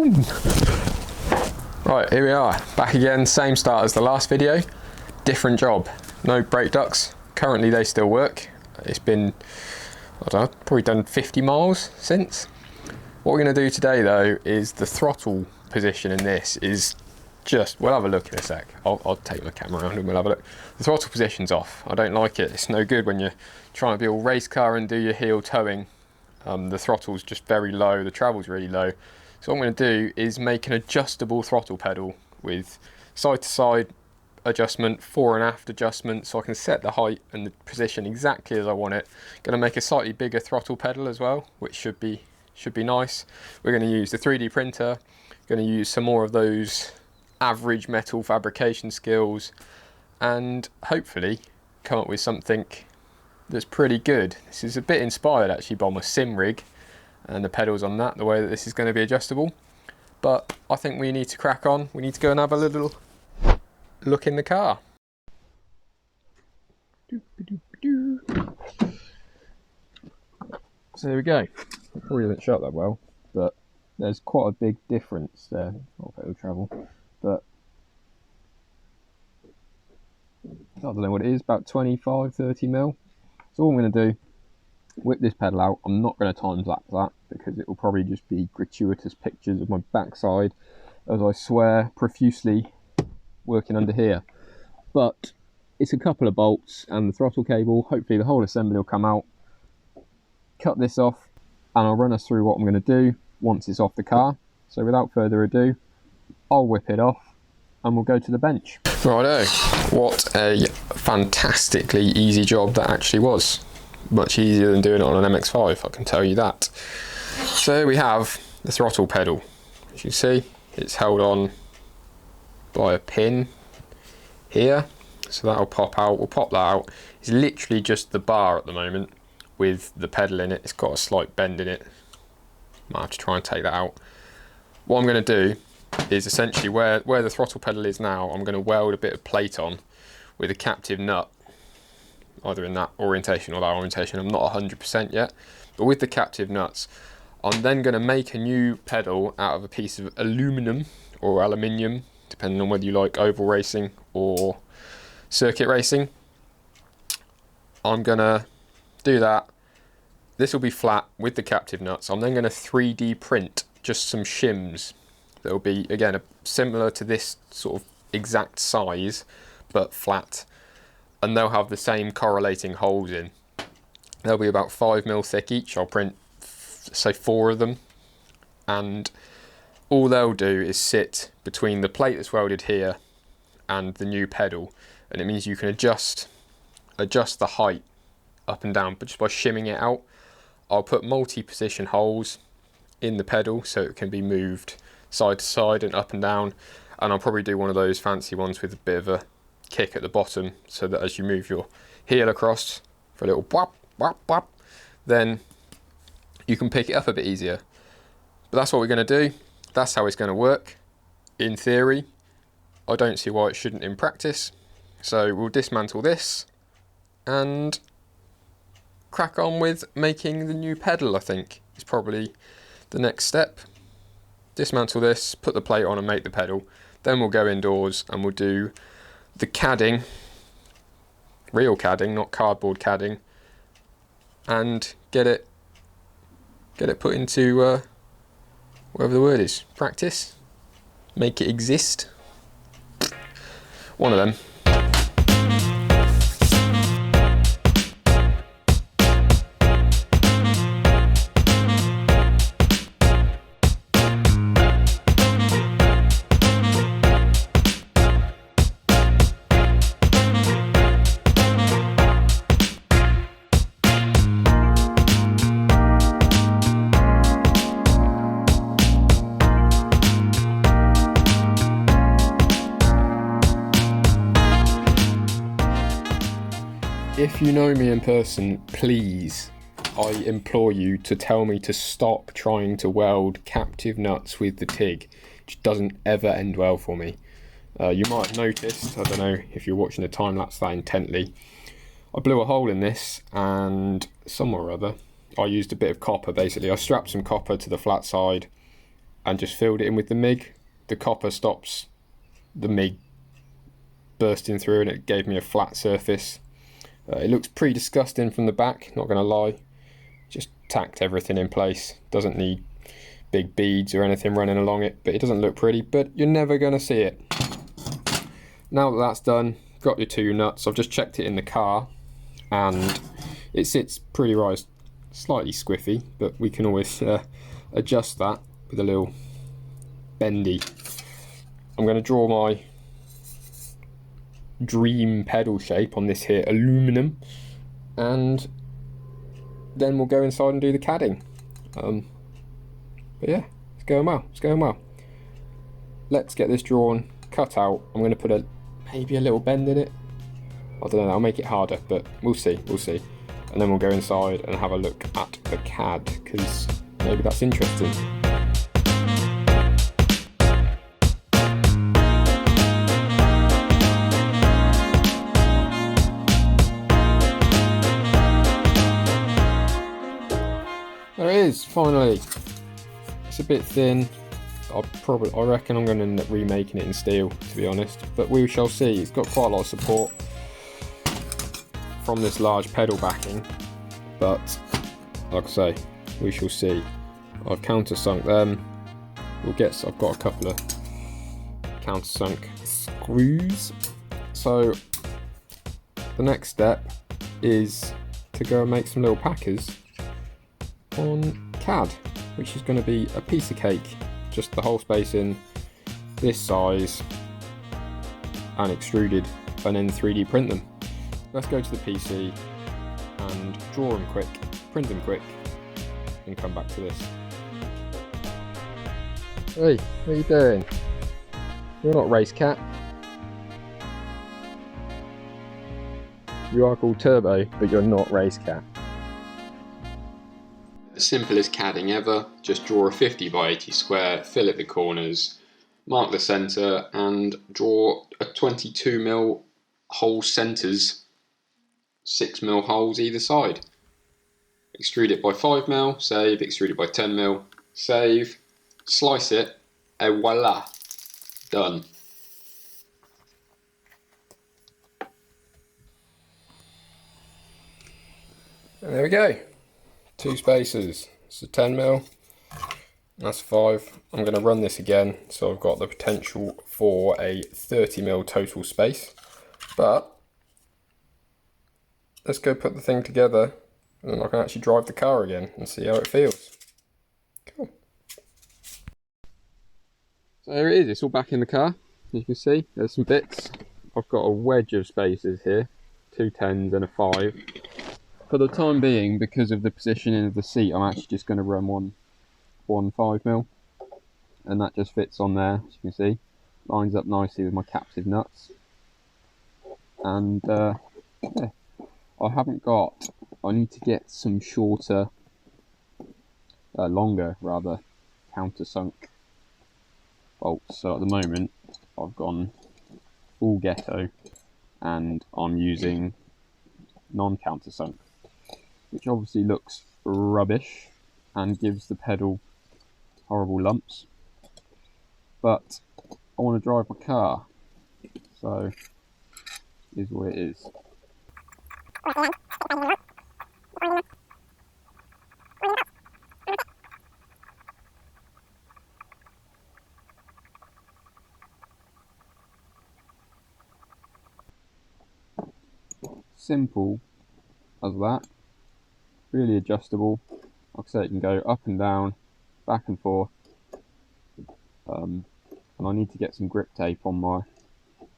Boom! Right, here we are, back again, same start as the last video, different job. No brake ducts, currently they still work. It's been, I don't know, probably done 50 miles since. What we're going to do today though is the throttle position in this is just, we'll have a look in a sec. I'll take my camera around and we'll have a look. The throttle position's off. I don't like it. It's no good when you're trying to be all race car and do your heel towing. The throttle's just very low, the travel's really low. So what I'm going to do is make an adjustable throttle pedal with side to side adjustment, fore and aft adjustment, so I can set the height and the position exactly as I want it. Going to make a slightly bigger throttle pedal as well, which should be nice. We're going to use the 3D printer, going to use some more of those average metal fabrication skills, and hopefully come up with something that's pretty good. This is a bit inspired actually by my sim rig and the pedals on that, the way that this is going to be adjustable. But I think we need to crack on. We need to go and have a little look in the car. So there we go. It probably didn't show up that well, but there's quite a big difference there. Not pedal travel, but I don't know what it is, about 25-30 mil. So all I'm going to do, whip this pedal out. I'm not going to time lapse that because it will probably just be gratuitous pictures of my backside as I swear profusely working under here. But it's a couple of bolts and the throttle cable. Hopefully the whole assembly will come out. Cut this off and I'll run us through what I'm going to do once it's off the car. So without further ado, I'll whip it off and we'll go to the bench. Righto, what a fantastically easy job that actually was. Much easier than doing it on an MX-5, I can tell you that. So we have the throttle pedal. As you see, it's held on by a pin here. So that'll pop out, we'll pop that out. It's literally just the bar at the moment with the pedal in it. It's got a slight bend in it. Might have to try and take that out. What I'm going to do is essentially where the throttle pedal is now, I'm going to weld a bit of plate on with a captive nut, either in that orientation or that orientation. I'm not 100% yet, but with the captive nuts, I'm then going to make a new pedal out of a piece of aluminum or aluminium, depending on whether you like oval racing or circuit racing. I'm going to do that. This will be flat with the captive nuts. I'm then going to 3D print just some shims. They'll be, again, similar to this sort of exact size, but flat. And they'll have the same correlating holes in. They'll be about 5 mil thick each. I'll print, say, 4 of them. And all they'll do is sit between the plate that's welded here and the new pedal. And it means you can adjust the height up and down, but just by shimming it out. I'll put multi-position holes in the pedal so it can be moved side to side and up and down, and I'll probably do one of those fancy ones with a bit of a kick at the bottom so that as you move your heel across for a little whap whap whap, then you can pick it up a bit easier. But that's what we're going to do. That's how it's going to work in theory. I don't see why it shouldn't in practice. So we'll dismantle this and crack on with making the new pedal. I think is probably the next step. Dismantle this, put the plate on and make the pedal. Then we'll go indoors and we'll do the CADing, real CADing, not cardboard CADing, and get it put into whatever the word is, practice, make it exist. One of them. If you know me in person, please, I implore you to tell me to stop trying to weld captive nuts with the TIG. It just doesn't ever end well for me. You might have noticed, I don't know if you're watching the time lapse that intently, I blew a hole in this and somewhere or other I used a bit of copper basically. I strapped some copper to the flat side and just filled it in with the MIG. The copper stops the MIG bursting through and it gave me a flat surface. It looks pretty disgusting from the back, not gonna lie. Just tacked everything in place. Doesn't need big beads or anything running along it, but it doesn't look pretty, but you're never gonna see it. Now that that's done, got your two nuts. I've just checked it in the car and it sits pretty right, slightly squiffy, but we can always adjust that with a little bendy. I'm going to draw my dream pedal shape on this here aluminum, and then we'll go inside and do the CADing. But yeah, it's going well, it's going well. Let's get this drawn, cut out. I'm going to put maybe a little bend in it. I don't know, I'll make it harder, but we'll see, we'll see. And then we'll go inside and have a look at the CAD, because maybe that's interesting. There it is, finally. It's a bit thin. I reckon I'm going to end up remaking it in steel, to be honest. But we shall see. It's got quite a lot of support from this large pedal backing. But, like I say, we shall see. I've countersunk them. I've got a couple of countersunk screws. So, the next step is to go and make some little packers on CAD, which is going to be a piece of cake. Just the whole spacing, this size, and extruded, and then 3D print them. Let's go to the PC and draw them quick, print them quick, and come back to this. Hey, what are you doing? You're not Race Cat. You are called Turbo, but you're not Race Cat. The simplest CADing ever. Just draw a 50 by 80 square, fillet the corners, mark the centre, and draw a 22mm hole centres, 6mm holes either side. Extrude it by 5mm, save, extrude it by 10mm, save, slice it, et voila, done. And there we go. Two spacers. It's a 10mm. That's 5. I'm going to run this again, so I've got the potential for a 30mm total space. But let's go put the thing together, and then I can actually drive the car again and see how it feels. Cool. So there it is. It's all back in the car. You can see there's some bits. I've got a wedge of spacers here, 2 10s and a 5. For the time being, because of the positioning of the seat, I'm actually just going to run one 5mm, and that just fits on there, as you can see. Lines up nicely with my captive nuts. And yeah, I need to get some shorter, longer rather, countersunk bolts. So at the moment, I've gone full ghetto, and I'm using non-countersunk, which obviously looks rubbish and gives the pedal horrible lumps, but I want to drive my car, so it is what it is. Simple as that. Really adjustable. Like I say, it can go up and down, back and forth. And I need to get some grip tape on my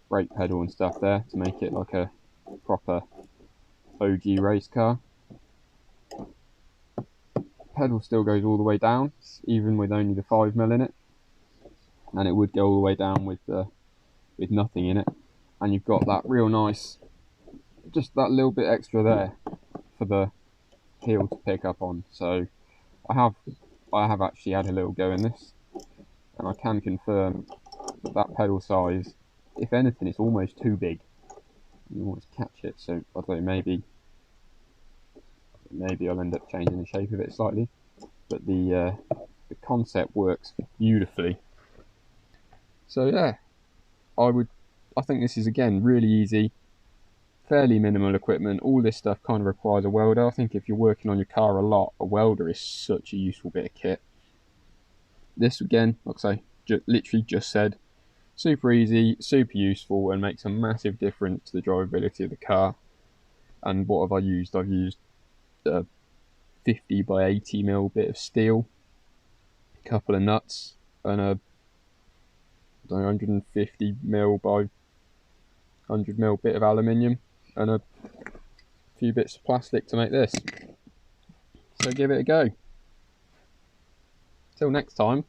brake pedal and stuff there to make it like a proper OG race car. Pedal still goes all the way down, even with only the 5mm in it, and it would go all the way down with nothing in it. And you've got that real nice, just that little bit extra there for the heel to pick up on. So I have actually had a little go in this, and I can confirm that pedal size, if anything, it's almost too big. You almost catch it, so I don't know, maybe I'll end up changing the shape of it slightly, but the the concept works beautifully. So yeah, I think this is, again, really easy, fairly minimal equipment. All this stuff kind of requires a welder. I think if you're working on your car a lot, a welder is such a useful bit of kit. This, again, like I say, literally just said, super easy, super useful, and makes a massive difference to the drivability of the car. And what have I used? I've used a 50 by 80 mil bit of steel, a couple of nuts, and a 150 mil by 100 mil bit of aluminium, and a few bits of plastic to make this. So give it a go. Till next time.